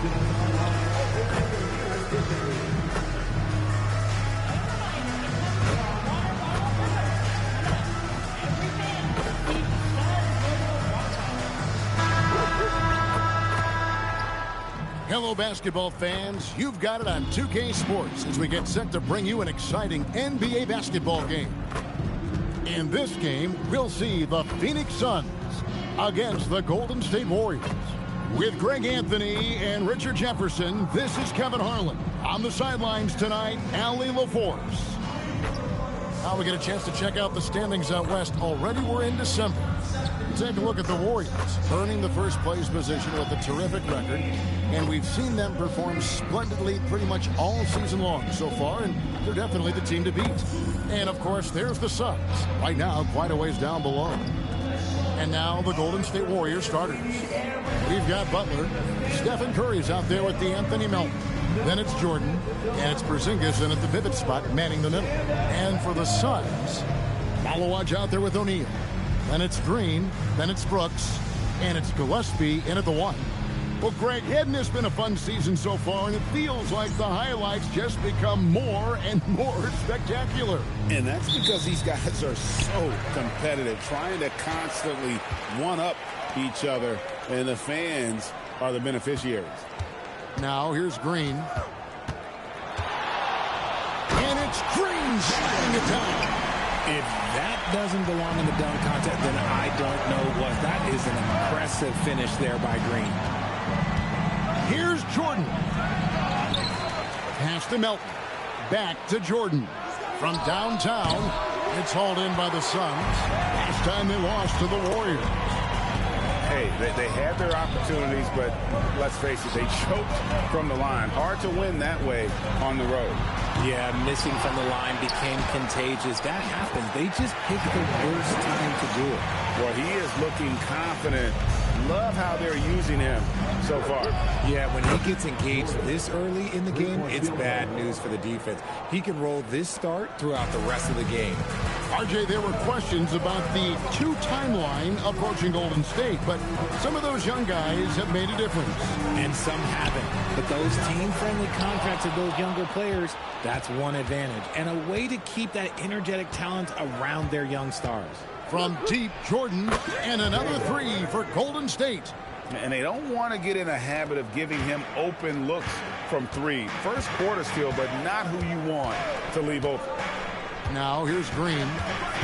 Hello, basketball fans. You've got it on 2K Sports as we get set to bring you an exciting NBA basketball game. In this game, we'll see the Phoenix Suns against the Golden State Warriors. With Greg Anthony and Richard Jefferson, this is Kevin Harlan. On the sidelines tonight, Allie LaForce. Now we get a chance to check out the standings out west. Already we're in December. Take a look at the Warriors, earning the first place position with a terrific record. And we've seen them perform splendidly pretty much all season long so far, and they're definitely the team to beat. And, of course, there's the Suns, right now quite a ways down below. And now the Golden State Warriors starters. We've got Butler. Stephen Curry's out there with Anthony Melton. Then it's Jordan, and it's Porzingis in at the pivot spot, manning the middle. And for the Suns, Malawaj out there with O'Neal. Then it's Green, then it's Brooks, and it's Gillespie in at the 1. Well, Greg, hadn't this been a fun season so far, and it feels like the highlights just become more and more spectacular. And that's because these guys are so competitive, trying to constantly one-up each other, and the fans are the beneficiaries. Now here's Green. And it's Green shooting it down. If that doesn't belong in the dunk contest, then I don't know what. That is an impressive finish there by Green. Here's Jordan. Pass to Melton. Back to Jordan. From downtown, it's hauled in by the Suns. Last time they lost to the Warriors. Hey, they had their opportunities, but let's face it, they choked from the line. Hard to win that way on the road. Yeah, missing from the line became contagious. That happens. They just picked the worst time to do it. Well, he is looking confident. Love how they're using him so far. Yeah, when he gets engaged this early in the game, it's bad news for the defense. He can roll this start throughout the rest of the game. RJ, there were questions about the two timeline approaching Golden State, but some of those young guys have made a difference. And some haven't. But those team-friendly contracts of those younger players, that's one advantage. And a way to keep that energetic talent around their young stars. From deep, Jordan, and another three for Golden State. And they don't want to get in a habit of giving him open looks from three. First quarter steal, but not who you want to leave open. Now here's Green.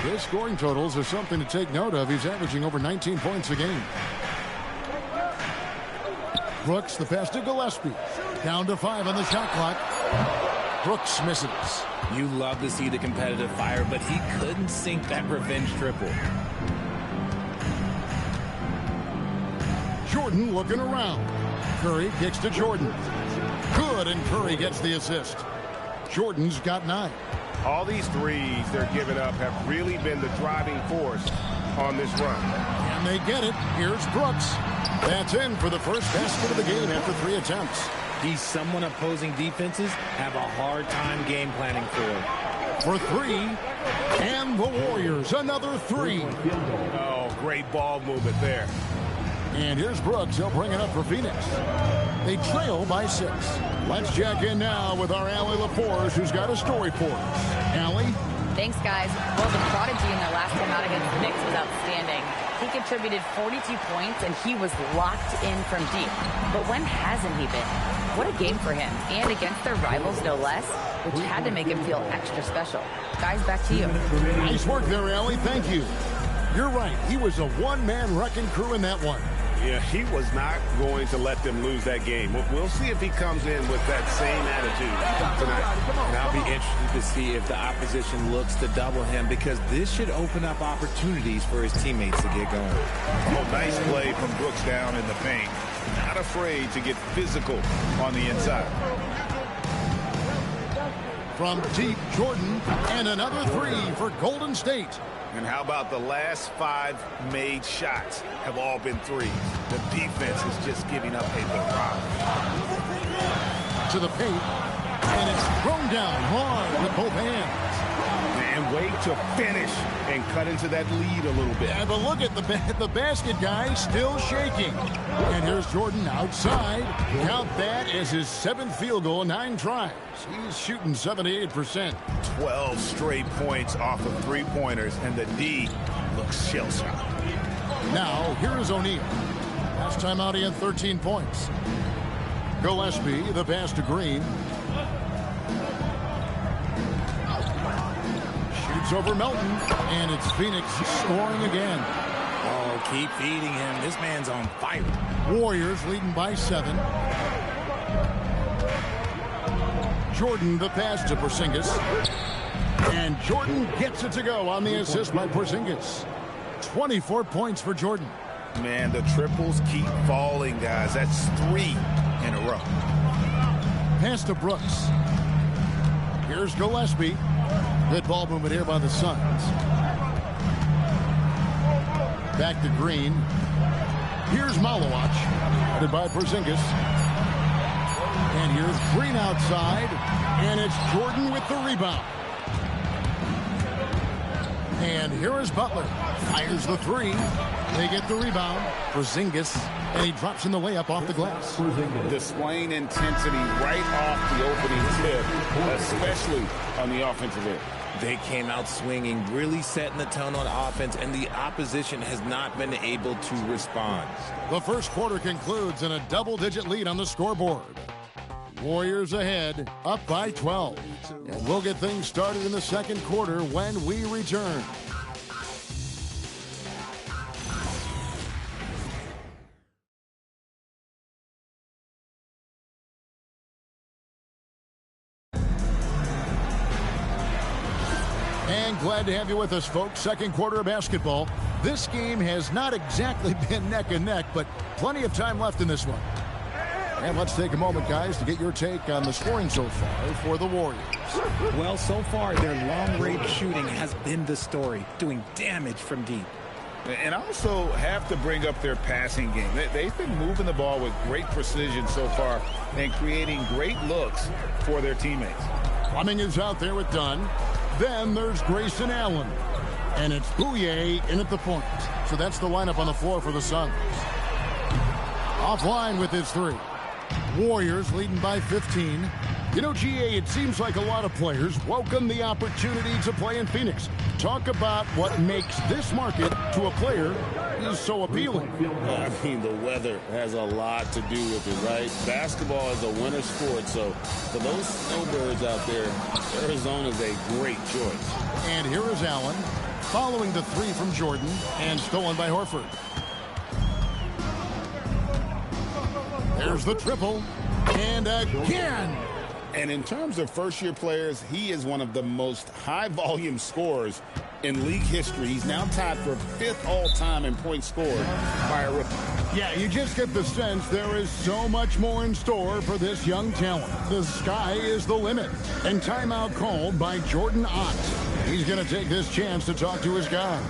His scoring totals are something to take note of. He's averaging over 19 points a game. Brooks, the pass to Gillespie. Down to 5 on the shot clock. Brooks misses. You love to see the competitive fire, but he couldn't sink that revenge triple. Jordan looking around. Curry kicks to Jordan. Good, and Curry gets the assist. Jordan's got 9. All these threes they're giving up have really been the driving force on this run. And they get it. Here's Brooks. That's in for the first basket of the game after 3 attempts. He's someone opposing defenses have a hard time game planning for. For 3. And the Warriors, another 3. Oh, great ball movement there. And here's Brooks. He'll bring it up for Phoenix. They trail by 6. Let's check in now with our Allie LaForce, who's got a story for us. Allie? Thanks, guys. Well, the prodigy in their last time out against the Knicks was outstanding. He contributed 42 points, and he was locked in from deep. But when hasn't he been? What a game for him, and against their rivals, no less, which had to make him feel extra special. Guys, back to you. Nice work there, Allie. Thank you. You're right. He was a one-man wrecking crew in that one. Yeah, he was not going to let them lose that game. We'll see if he comes in with that same attitude tonight. And I'll be interested to see if the opposition looks to double him, because this should open up opportunities for his teammates to get going. Oh, nice play from Brooks down in the paint. Not afraid to get physical on the inside. From deep, Jordan, and another 3 for Golden State. And how about the last 5 made shots have all been threes? The defense is just giving up a barrage. To the paint. And it's thrown down hard with both hands. And wait to finish and cut into that lead a little bit. Yeah, but look at the basket guy still shaking. And here's Jordan outside. Count that as his 7th field goal in 9 tries. He's shooting 78%. 12 straight points off of 3-pointers, and the D looks shell-shocked. Now, here is O'Neal. Last time out, he had 13 points. Gillespie, the pass to Green. Shoots over Melton, and it's Phoenix scoring again. Oh, keep feeding him. This man's on fire. Warriors leading by 7. Jordan, the pass to Porzingis. And Jordan gets it to go on the assist by Porzingis. 24 points for Jordan. Man, the triples keep falling, guys. That's 3 in a row. Pass to Brooks. Here's Gillespie. Good ball movement here by the Suns. Back to Green. Here's Malawach. Headed by Porzingis. And here's Green outside. And it's Jordan with the rebound. And here is Butler. Fires the 3. They get the rebound. Porzingis. And he drops in the layup off the glass. Displaying intensity right off the opening tip, especially on the offensive end. They came out swinging, really setting the tone on offense, and the opposition has not been able to respond. The first quarter concludes in a double-digit lead on the scoreboard. Warriors ahead, up by 12. And we'll get things started in the second quarter when we return. And glad to have you with us, folks. Second quarter of basketball. This game has not exactly been neck and neck, but plenty of time left in this one. And let's take a moment, guys, to get your take on the scoring so far for the Warriors. Well, so far, their long-range shooting has been the story, doing damage from deep. And I also have to bring up their passing game. They've been moving the ball with great precision so far and creating great looks for their teammates. Fleming is out there with Dunn. Then there's Grayson Allen. And it's Bouye in at the point. So that's the lineup on the floor for the Suns. Offline with his 3. Warriors leading by 15. You know, GA, it seems like a lot of players welcome the opportunity to play in Phoenix. Talk about what makes this market to a player is so appealing. I mean, the weather has a lot to do with it, right? Basketball is a winter sport, so for those snowbirds out there, Arizona is a great choice. And here is Allen, following the 3 from Jordan, and stolen by Horford. There's the triple, and again. And in terms of first-year players, he is one of the most high-volume scorers in league history. He's now tied for 5th all-time in points scored by a rookie. Yeah, you just get the sense there is so much more in store for this young talent. The sky is the limit. And timeout called by Jordan Ott. He's going to take this chance to talk to his guys.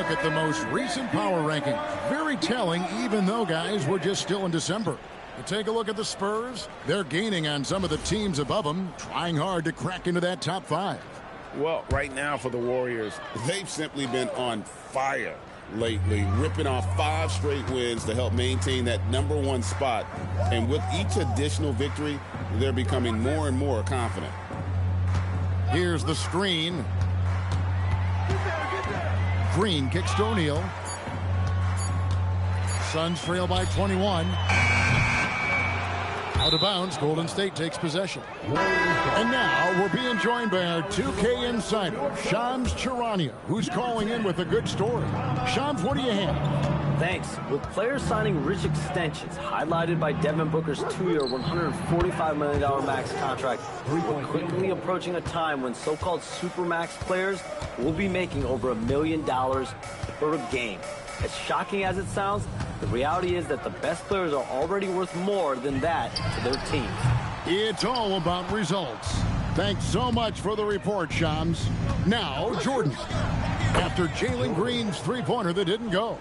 At the most recent power ranking. Very telling, even though, guys, we're just still in December. But take a look at the Spurs. They're gaining on some of the teams above them, trying hard to crack into that top 5. Well, right now for the Warriors, they've simply been on fire lately, ripping off 5 straight wins to help maintain that #1 spot. And with each additional victory, they're becoming more and more confident. Here's the screen. Green kicks to O'Neal. Suns trail by 21. Out of bounds, Golden State takes possession. And now we're being joined by our 2K insider, Shams Charania, who's calling in with a good story. Shams, what do you have? Thanks. With players signing rich extensions, highlighted by Devin Booker's 2-year, $145 million max contract, we're quickly approaching a time when so-called supermax players will be making over $1 million per game. As shocking as it sounds, the reality is that the best players are already worth more than that to their teams. It's all about results. Thanks so much for the report, Shams. Now, Jordan. After Jalen Green's three-pointer that didn't go.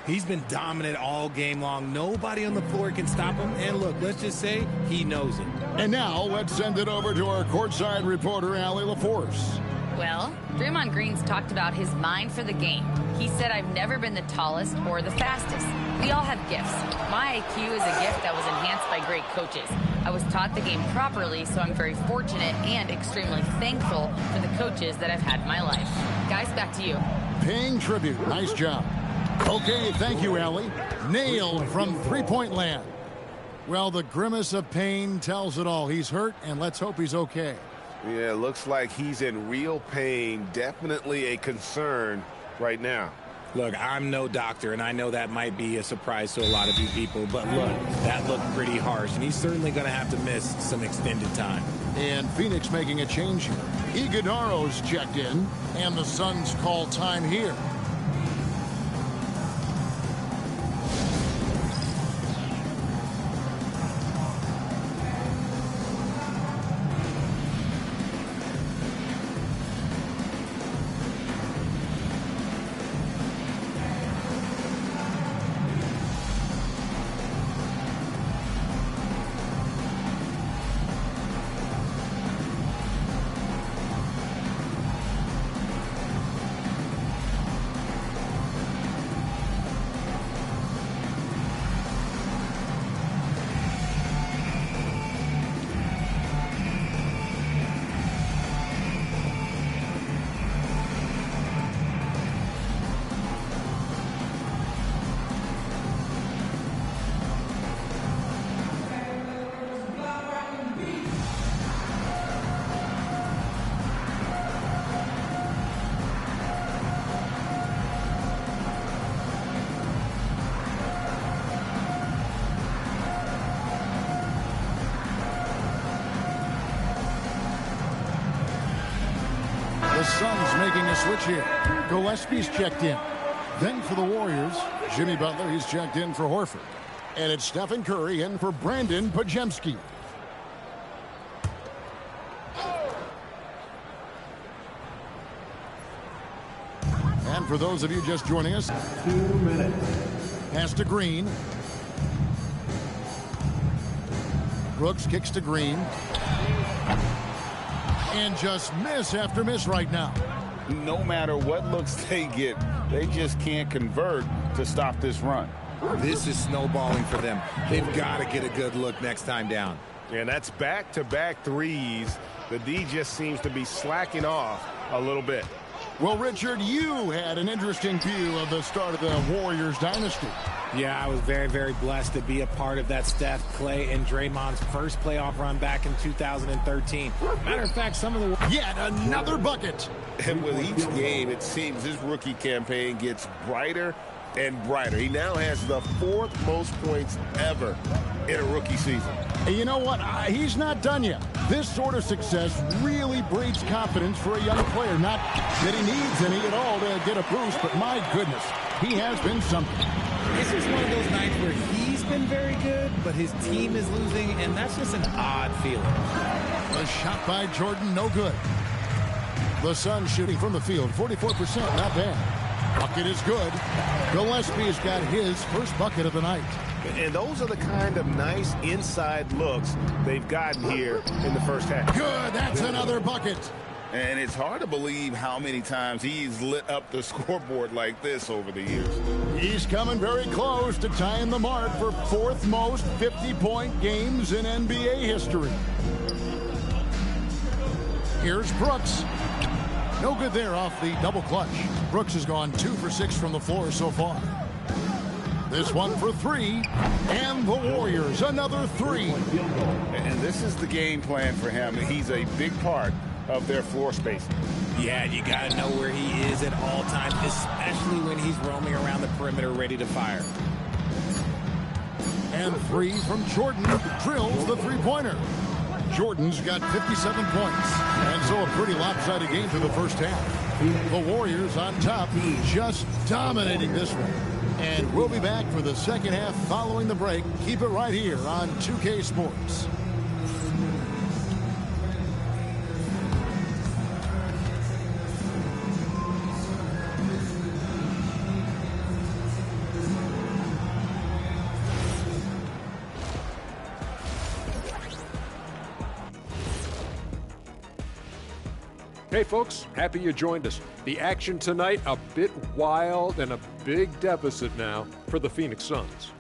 He's been dominant all game long. Nobody on the floor can stop him. And look, let's just say he knows it. And now let's send it over to our courtside reporter, Allie LaForce. Well, Draymond Green's talked about his mind for the game. He said, "I've never been the tallest or the fastest. We all have gifts. My IQ is a gift that was enhanced by great coaches. I was taught the game properly, so I'm very fortunate and extremely thankful for the coaches that I've had in my life." Guys, back to you. Paying tribute. Nice job. Okay, thank you, Allie. Nailed from three-point land. Well, the grimace of pain tells it all. He's hurt, and let's hope he's okay. Yeah, looks like he's in real pain. Definitely a concern right now. Look, I'm no doctor, and I know that might be a surprise to a lot of you people, but look, that looked pretty harsh, and he's certainly going to have to miss some extended time. And Phoenix making a change here. Iguodaro's checked in, and the Suns call time here. The Suns making a switch here. Gillespie's checked in. Then for the Warriors, Jimmy Butler, he's checked in for Horford. And it's Stephen Curry in for Brandon Podziemski. And for those of you just joining us, 2 minutes. Pass to Green. Brooks kicks to Green. And just miss after miss right now. No matter what looks they get, they just can't convert to stop this run. This is snowballing for them. They've got to get a good look next time down. And that's back-to-back threes. The D just seems to be slacking off a little bit. Well, Richard, you had an interesting view of the start of the Warriors dynasty. Yeah, I was very, very blessed to be a part of that Steph, Clay, and Draymond's first playoff run back in 2013. Matter of fact, some of the... Yet another bucket. And with each game, it seems his rookie campaign gets brighter and brighter. He now has the 4th most points ever in a rookie season. And you know what? He's not done yet. This sort of success really breeds confidence for a young player. Not that he needs any at all to get a boost, but my goodness, he has been something. It's just one of those nights where he's been very good, but his team is losing, and that's just an odd feeling. A shot by Jordan, no good. The Suns shooting from the field, 44%, not bad. Bucket is good. Gillespie's got his first bucket of the night. And those are the kind of nice inside looks they've gotten here in the first half. Good, that's another bucket. And it's hard to believe how many times he's lit up the scoreboard like this over the years. He's coming very close to tying the mark for 4th most 50-point games in NBA history. Here's Brooks. No good there off the double clutch. Brooks has gone 2 for 6 from the floor so far. This one for 3. And the Warriors, another 3. And this is the game plan for him. He's a big part of their floor spacing. Yeah, you got to know where he is at all times, especially when he's roaming around the perimeter ready to fire. And 3 from Jordan drills the three-pointer. Jordan's got 57 points, and so a pretty lopsided game through the first half. The Warriors on top, just dominating this one. And we'll be back for the second half following the break. Keep it right here on 2K Sports. Hey folks, happy you joined us. The action tonight, a bit wild and a big deficit now for the Phoenix Suns.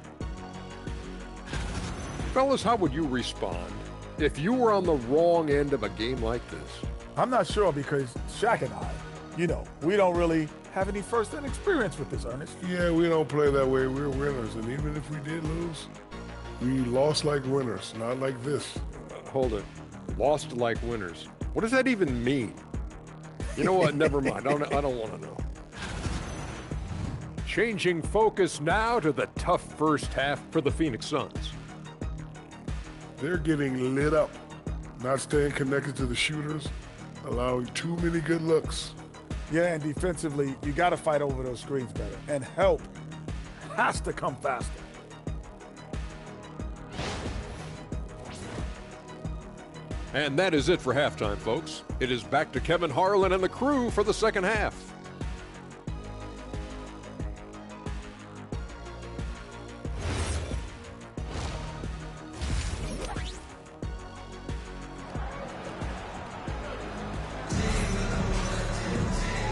Fellas, how would you respond if you were on the wrong end of a game like this? I'm not sure because Shaq and I, we don't really have any first-hand experience with this, Ernest. Yeah, we don't play that way. We're winners, and even if we did lose, we lost like winners, not like this. Hold it. Lost like winners. What does that even mean? You know what? Never mind. I don't want to know. Changing focus now to the tough first half for the Phoenix Suns. They're getting lit up, not staying connected to the shooters, allowing too many good looks. Yeah, and defensively, you got to fight over those screens better. And help has to come faster. And that is it for halftime, folks. It is back to Kevin Harlan and the crew for the second half.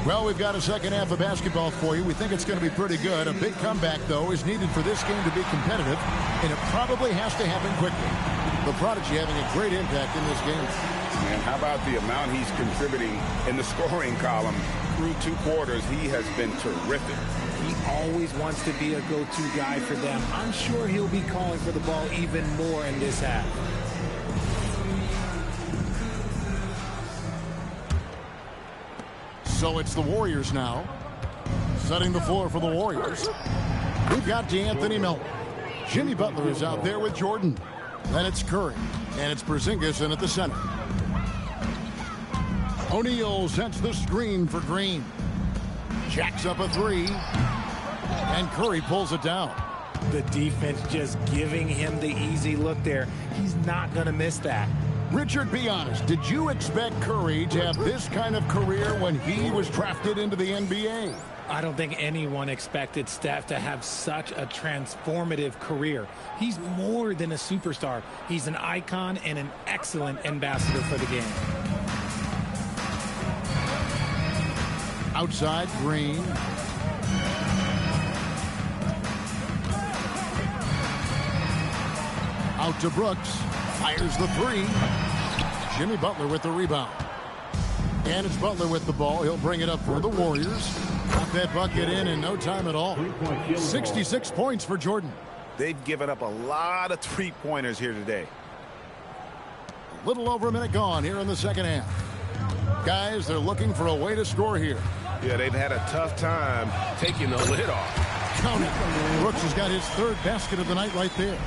Well, we've got a second half of basketball for you. We think it's going to be pretty good. A big comeback, though, is needed for this game to be competitive, and it probably has to happen quickly. The Prodigy having a great impact in this game. And how about the amount he's contributing in the scoring column through 2 quarters? He has been terrific. He always wants to be a go-to guy for them. I'm sure he'll be calling for the ball even more in this half. So it's the Warriors now. Setting the floor for the Warriors. We've got DeAnthony Melton. Jimmy Butler is out there with Jordan. Then it's Curry. And it's Porzingis in at the center. O'Neal sets the screen for Green. Jacks up a 3. And Curry pulls it down. The defense just giving him the easy look there. He's not going to miss that. Richard, be honest. Did you expect Curry to have this kind of career when he was drafted into the NBA? I don't think anyone expected Steph to have such a transformative career. He's more than a superstar. He's an icon and an excellent ambassador for the game. Outside, Green. Out to Brooks. Fires the 3. Jimmy Butler with the rebound. And it's Butler with the ball. He'll bring it up for the Warriors. Got that bucket in no time at all. 66 points for Jordan. They've given up a lot of three-pointers here today. A little over a minute gone here in the second half. Guys, they're looking for a way to score here. Yeah, they've had a tough time taking the lid off. Count it. Brooks has got his 3rd basket of the night right there.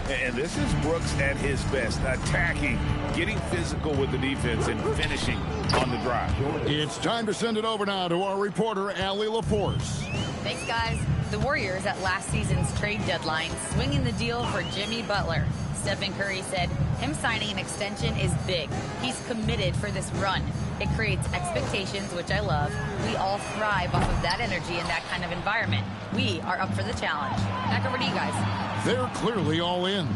And this is Brooks at his best, attacking, getting physical with the defense, and finishing on the drive. It's time to send it over now to our reporter, Allie LaForce. Thanks, guys. The Warriors at last season's trade deadline swinging the deal for Jimmy Butler. Stephen Curry said him signing an extension is big. He's committed for this run. It creates expectations, which I love. We all thrive off of that energy in that kind of environment. We are up for the challenge. Back over to you guys. They're clearly all in.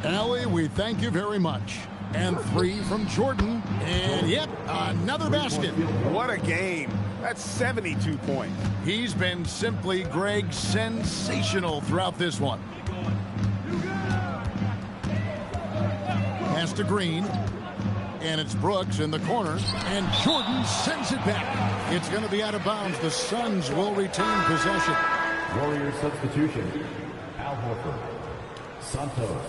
Allie, we thank you very much. And 3 from Jordan. And yep, another basket. What a game. That's 72 points. He's been simply, Greg, sensational throughout this one. Pass to Green. And it's Brooks in the corner. And Jordan sends it back. It's going to be out of bounds. The Suns will retain possession. Warriors substitution. Al Horford. Santos.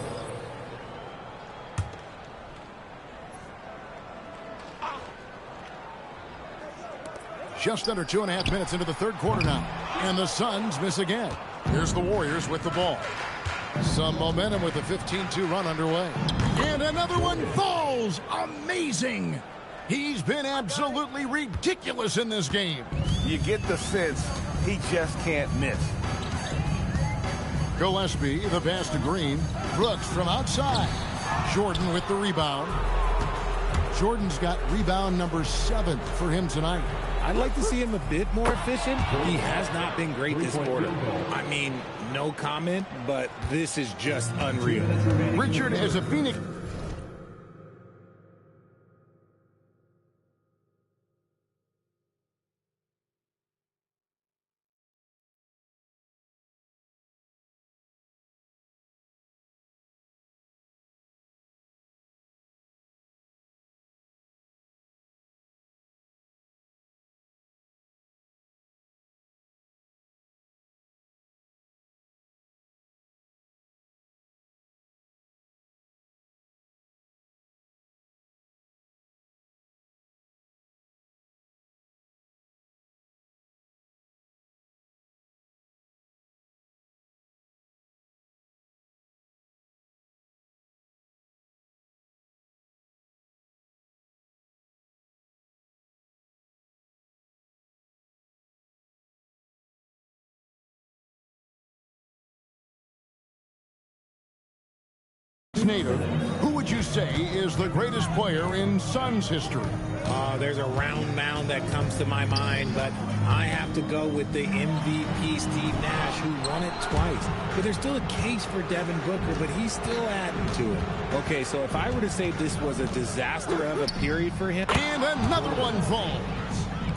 Just under 2.5 minutes into the third quarter now. And the Suns miss again. Here's the Warriors with the ball. Some momentum with a 15-2 run underway. And another one falls. Amazing. He's been absolutely ridiculous in this game. You get the sense he just can't miss. Gillespie, the pass to Green. Brooks from outside. Jordan with the rebound. Jordan's got rebound number 7 for him tonight. I'd like to see him a bit more efficient. He has not been great this quarter. I mean, no comment, but this is just unreal. Richard, as a Phoenix... Nader, who would you say is the greatest player in Suns history? There's a round mound that comes to my mind, but I have to go with the MVP Steve Nash, who won it twice. But there's still a case for Devin Booker, but he's still adding to it. Okay, so if I were to say this was a disaster of a period for him. And another one falls.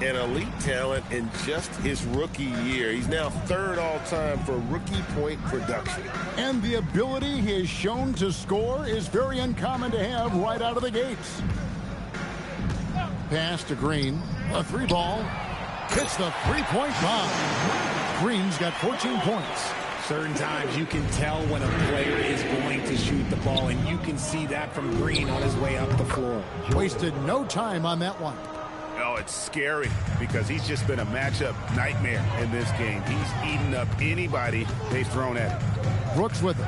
An elite talent in just his rookie year. He's now 3rd all-time for rookie point production. And the ability he has shown to score is very uncommon to have right out of the gates. Pass to Green. A 3-ball. Hits the 3-point bomb. Green's got 14 points. Certain times you can tell when a player is going to shoot the ball, and you can see that from Green on his way up the floor. Wasted no time on that one. Oh, it's scary because he's just been a matchup nightmare in this game. He's eaten up anybody they've thrown at him. Brooks with it.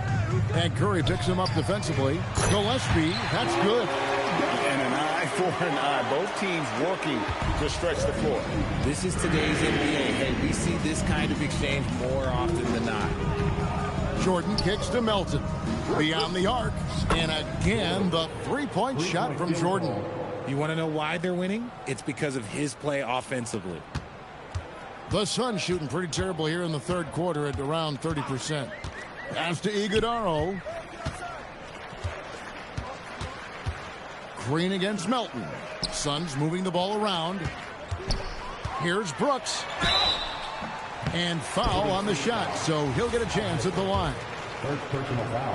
And Curry picks him up defensively. Gillespie, that's good. And an eye for an eye. Both teams working to stretch the floor. This is today's NBA. Hey, we see this kind of exchange more often than not. Jordan kicks to Melton. Beyond the arc. And again, the 3-point shot from Jordan. You want to know why they're winning? It's because of his play offensively. The Suns shooting pretty terrible here in the third quarter at around 30%. Pass to Iguodala. Green against Melton. Suns moving the ball around. Here's Brooks. And foul on the shot, so he'll get a chance at the line.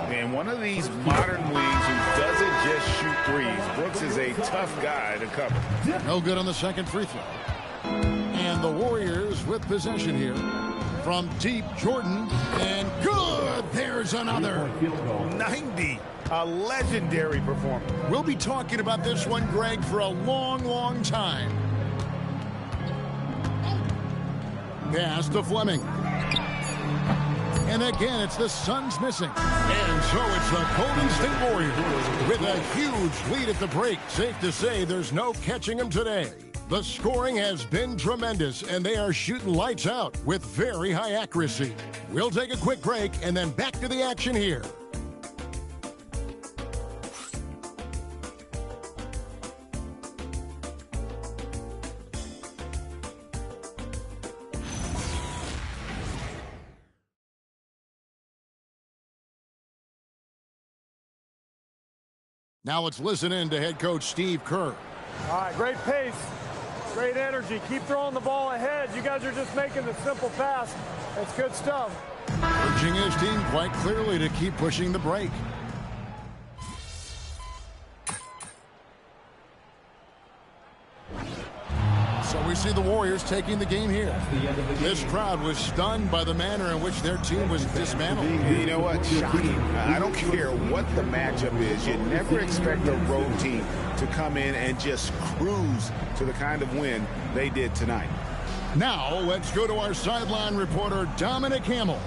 And one of these modern leagues who doesn't just shoot threes. Brooks is a tough guy to cover. No good on the second free throw. And the Warriors with possession here. From deep, Jordan. And good! There's another. 90. A legendary performance. We'll be talking about this one, Greg, for a long, long time. Pass to Fleming. And again, it's the Suns missing. And so it's the Golden State Warriors with a huge lead at the break. Safe to say there's no catching them today. The scoring has been tremendous, and they are shooting lights out with very high accuracy. We'll take a quick break and then back to the action here. Now let's listen in to head coach Steve Kerr. All right, great pace, great energy. Keep throwing the ball ahead. You guys are just making the simple pass. That's good stuff. Urging his team quite clearly to keep pushing the break. So we see the Warriors taking the game here. This crowd was stunned by the manner in which their team was dismantled. You know what? Shocking. I don't care what the matchup is. You never expect a road team to come in and just cruise to the kind of win they did tonight. Now, let's go to our sideline reporter, Dominic Hamill.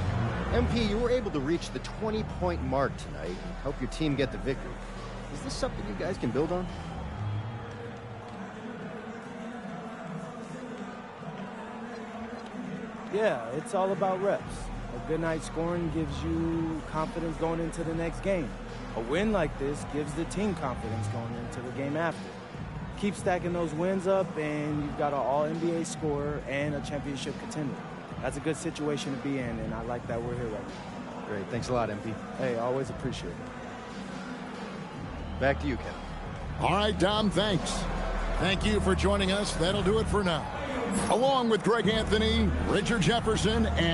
MP, you were able to reach the 20-point mark tonight and help your team get the victory. Is this something you guys can build on? Yeah, it's all about reps. A good night scoring gives you confidence going into the next game. A win like this gives the team confidence going into the game after. Keep stacking those wins up, and you've got an all-NBA scorer and a championship contender. That's a good situation to be in, and I like that we're here right now. Great. Thanks a lot, MP. Hey, always appreciate it. Back to you, Kevin. All right, Dom, thanks. Thank you for joining us. That'll do it for now. Along with Greg Anthony, Richard Jefferson, and